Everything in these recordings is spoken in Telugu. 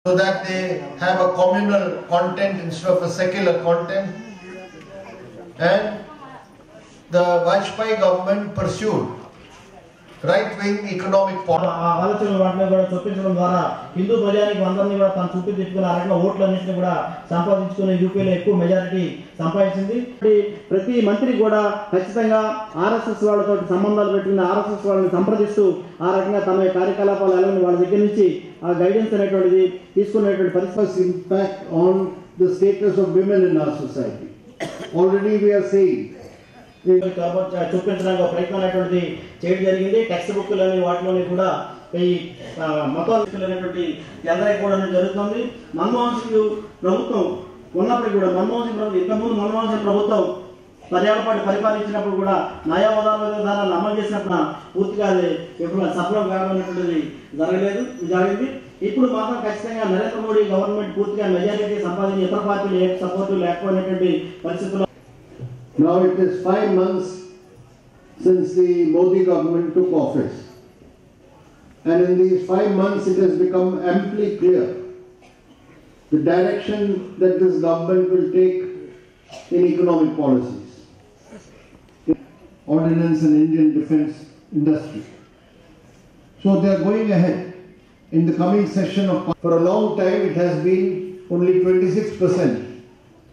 so that they have a communal content instead of a secular content. And the Vajpayee government pursued right-wing economic policy. ఆలోచనలు వాటిని కూడా చొప్పించడం ద్వారా హిందూ ప్రజానికి అందరినీ కూడా తన చుట్టూ తిప్పుకుని ఆ రకంగా ఓట్లన్నింటినీ కూడా సంపాదించుకుని యూపీలో ఎక్కువ మెజారిటీ సంపాదించింది. ప్రతి మంత్రి కూడా ఖచ్చితంగా ఆర్ఎస్ఎస్ వాళ్ళతో సంబంధాలు పెట్టుకుని ఆర్ఎస్ఎస్ వాళ్ళని సంప్రదిస్తూ ఆ రకంగా తమ కార్యకలాపాలు ఎలాగని వాళ్ళ దగ్గర నుంచి ఆ గైడెన్స్ అనేటువంటిది తీసుకునేటువంటి పరిస్థితి. Impact on the status of women in our society. Already we are saying చూపించడానికి ప్రయత్నం అనేటువంటిది చేయడం జరిగింది. టెక్స్ట్ బుక్లని వాటిలోని కూడా ఈ మతాలనేటువంటి అందరికీ కూడా జరుగుతుంది. మన్మోహన్ సింగ్ ప్రభుత్వం ఉన్నప్పటికీ కూడా మన్మోహన్ సింగ్ ప్రభుత్వం ఇంతకుముందు మన్మోహన్ సింగ్ ప్రభుత్వం 10 ఏళ్ల పాటు పరిపాలించినప్పుడు కూడా నయా విధానాలను అమలు చేసినప్పుడు పూర్తిగా అది ఎప్పుడు సఫలం కావాలనేటువంటిది జరిగింది. ఇప్పుడు మాత్రం ఖచ్చితంగా నరేంద్ర మోడీ గవర్నమెంట్ పూర్తిగా మెజారిటీ సంపాదించి ఇతర పార్టీలు ఏ సపోర్టు లేకపోయినటువంటి పరిస్థితుల్లో. Now it is 5 months since the Modi government took office, and in these 5 months it has become amply clear the direction that this government will take in economic policies, ordnance and Indian defence industry. So they are going ahead in the coming session of. For a long time it has been only 26%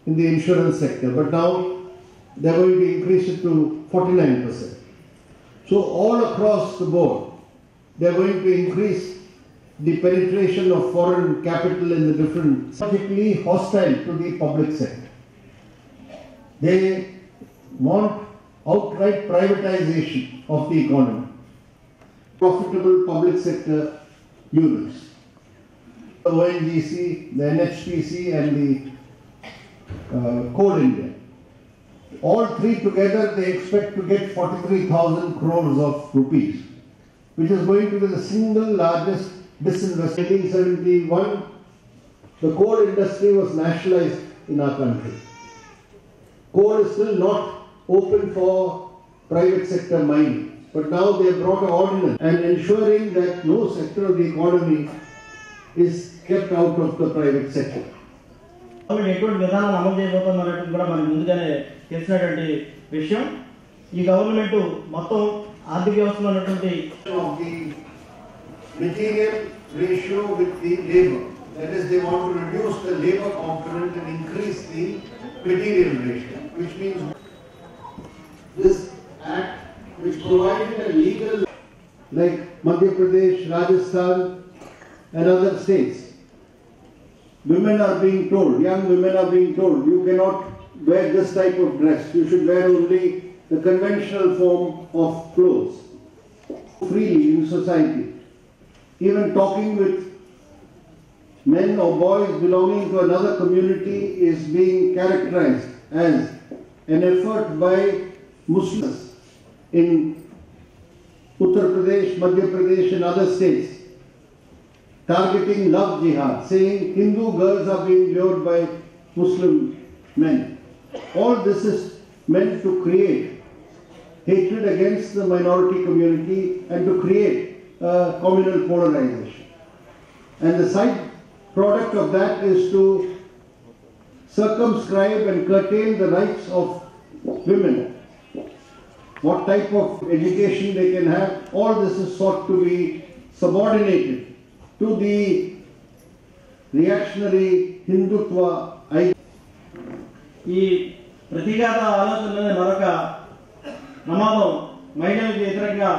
in the insurance sector, but now they are going to increase it to 49%. So all across the board, they are going to increase the penetration of foreign capital in the different, strategically hostile to the public sector. They want outright privatization of the economy, profitable public sector units, the ONGC, the NHPC and the Coal India. All three together they expect to get 43,000 crores of rupees, which is going to be the single largest disinvestment. In 1971, the coal industry was nationalized in our country. Coal is still not open for private sector mining, but now they have brought an ordinance and ensuring that no sector of the economy is kept out of the private sector. ఎటువంటి విధానాలు అమలు చేయబోతున్నట్టు కూడా మనకు ముందుగానే తెలిసినటువంటి విషయం. ఈ గవర్నమెంట్ మొత్తం ఆర్థిక వ్యవస్థలో ఉన్నటువంటి material ratio with the labor, that is they want to reduce the labor component and increase the material ratio, which means this act which provided a legal, like Madhya Pradesh, Rajasthan and other states, women are being told, young women are being told, you cannot wear this type of dress, you should wear only the conventional form of clothes freely in society. Even talking with men or boys belonging to another community is being characterized as an effort by Muslims in Uttar Pradesh, Madhya Pradesh and other states, targeting love jihad, saying Hindu girls are being lured by Muslim men. All this is meant to create hatred against the minority community and to create communal polarization. And the side product of that is to circumscribe and curtail the rights of women. What type of education they can have, all this is sought to be subordinated to the reactionary Hindutva idea. ఈ ప్రతిఘాత ఆలోచనలోనే మరొక ప్రమాదం మహిళలకు వ్యతిరేకంగా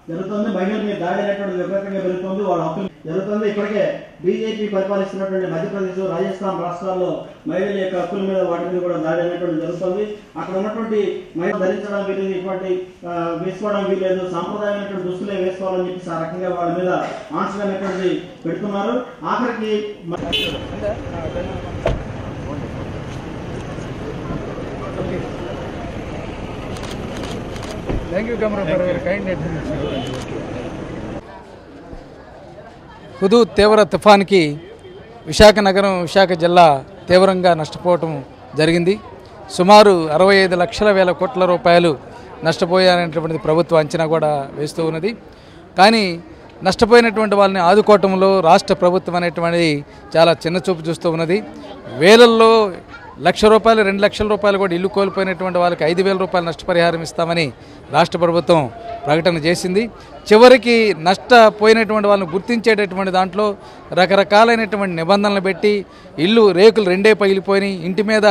జరుగుతుంది. మహిళల మీద దాడి అనేటువంటి విపరీతంగా పెరుగుతుంది. వాళ్ళ హక్కులు జరుగుతుంది. ఇప్పటికే బీజేపీ పరిపాలిస్తున్నటువంటి మధ్యప్రదేశ్, రాజస్థాన్ రాష్ట్రాల్లో మహిళల యొక్క హక్కుల మీద వాటి మీద కూడా దాడి అనేటువంటి జరుగుతుంది. అక్కడ ఉన్నటువంటి మహిళలు ధరించడం వీలేదు, ఇటువంటి వేసుకోవడం వీలేదు, సాంప్రదాయమైనటువంటి దుస్తులే వేసుకోవాలని చెప్పి ఆ రకంగా వాళ్ళ మీద ఆంక్షలు అనేటువంటి పెడుతున్నారు. ఆఖరికి Thank you, Camera, for your kind attention. Hudhud తీవ్ర తుఫాన్కి విశాఖ నగరం, విశాఖ జిల్లా తీవ్రంగా నష్టపోవటం జరిగింది. సుమారు 65 లక్షల వేల కోట్ల రూపాయలు నష్టపోయారనేటువంటిది ప్రభుత్వ అంచనా కూడా వేస్తూ ఉన్నది. కానీ నష్టపోయినటువంటి వాళ్ళని ఆదుకోవటంలో రాష్ట్ర ప్రభుత్వం అనేటువంటిది చాలా చిన్న చూపు చూస్తూ ఉన్నది. వేలల్లో ₹1,00,000 ₹2,00,000 కూడా ఇల్లు కోల్పోయినటువంటి వాళ్ళకి ₹5,000 నష్టపరిహారం ఇస్తామని రాష్ట్ర ప్రభుత్వం ప్రకటన చేసింది. చివరికి నష్టపోయినటువంటి వాళ్ళని గుర్తించేటటువంటి దాంట్లో రకరకాలైనటువంటి నిబంధనలు పెట్టి ఇల్లు రేకులు రెండే పగిలిపోయి ఇంటి మీద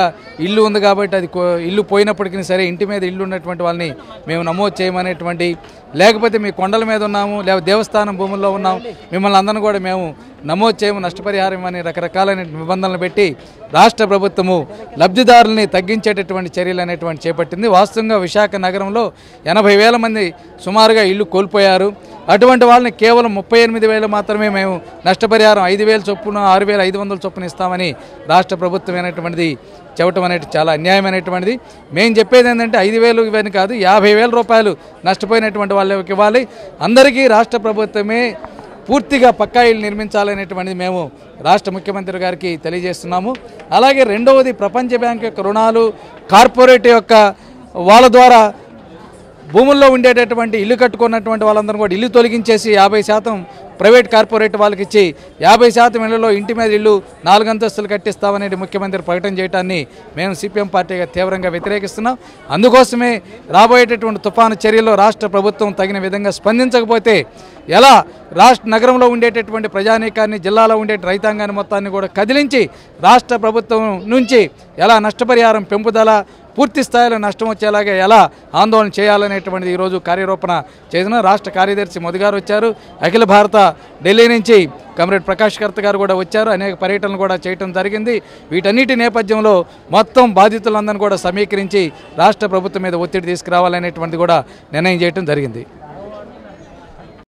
ఇల్లు ఉంది కాబట్టి అది ఇల్లు పోయినప్పటికీ సరే ఇంటి మీద ఇల్లు ఉన్నటువంటి వాళ్ళని మేము నమోదు చేయమనేటువంటి, లేకపోతే మీ కొండల మీద ఉన్నాము లేకపోతే దేవస్థానం భూముల్లో ఉన్నాము మిమ్మల్ని అందరిని కూడా మేము నమోదు చేయము నష్టపరిహారం అని రకరకాలైన నిబంధనలు పెట్టి రాష్ట్ర ప్రభుత్వము లబ్ధిదారుల్ని తగ్గించేటటువంటి చర్యలు అనేటువంటి చేపట్టింది. వాస్తవంగా విశాఖ నగరంలో 80,000 మంది సుమారుగా ఇల్లు కోల్పోయారు. అటువంటి వాళ్ళని కేవలం 38,000 మాత్రమే మేము నష్టపరిహారం 5,000 చొప్పున 6,500 చొప్పున ఇస్తామని రాష్ట్ర ప్రభుత్వం అనేటువంటిది చెప్పడం అనేది చాలా అన్యాయమైనటువంటిది. మేము చెప్పేది ఏంటంటే 5,000 ఇవన్నీ కాదు, ₹50,000 నష్టపోయినటువంటి వాళ్ళకి ఇవ్వాలి. అందరికీ రాష్ట్ర ప్రభుత్వమే పూర్తిగా పక్కా ఇల్లు నిర్మించాలనేటువంటిది మేము రాష్ట్ర ముఖ్యమంత్రి గారికి తెలియజేస్తున్నాము. అలాగే రెండవది, ప్రపంచ బ్యాంక్ యొక్క రుణాలు, కార్పొరేట్ యొక్క వాళ్ళ ద్వారా భూముల్లో ఉండేటటువంటి ఇల్లు కట్టుకున్నటువంటి వాళ్ళందరూ కూడా ఇల్లు తొలగించేసి 50% ప్రైవేట్ కార్పొరేట్ వాళ్ళకి ఇచ్చి 50% ఇళ్లలో ఇంటి మీద ఇల్లు 4 అంతస్తులు కట్టిస్తామనేది ముఖ్యమంత్రి ప్రకటన చేయడాన్ని మేము సిపిఎం పార్టీగా తీవ్రంగా వ్యతిరేకిస్తున్నాం. అందుకోసమే రాబోయేటటువంటి తుఫాను చర్యల్లో రాష్ట్ర ప్రభుత్వం తగిన విధంగా స్పందించకపోతే ఎలా రాష్ట్ర నగరంలో ఉండేటటువంటి ప్రజానీకాన్ని, జిల్లాలో ఉండే రైతాంగాన్ని మొత్తాన్ని కూడా కదిలించి రాష్ట్ర ప్రభుత్వం నుంచి ఎలా నష్టపరిహారం పెంపుదల పూర్తి స్థాయిలో నష్టం వచ్చేలాగా ఎలా ఆందోళన చేయాలనేటువంటిది ఈరోజు కార్యరూపణ చేసిన రాష్ట్ర కార్యదర్శి మోదీ గారు వచ్చారు. అఖిల భారత ఢిల్లీ నుంచి కమ్రేడ్ ప్రకాష్ కర్త గారు కూడా వచ్చారు. అనేక పర్యటనలు కూడా చేయడం జరిగింది. వీటన్నిటి నేపథ్యంలో మొత్తం బాధితులందరినీ కూడా సమీకరించి రాష్ట్ర ప్రభుత్వం మీద ఒత్తిడి తీసుకురావాలనేటువంటిది కూడా నిర్ణయం చేయడం జరిగింది.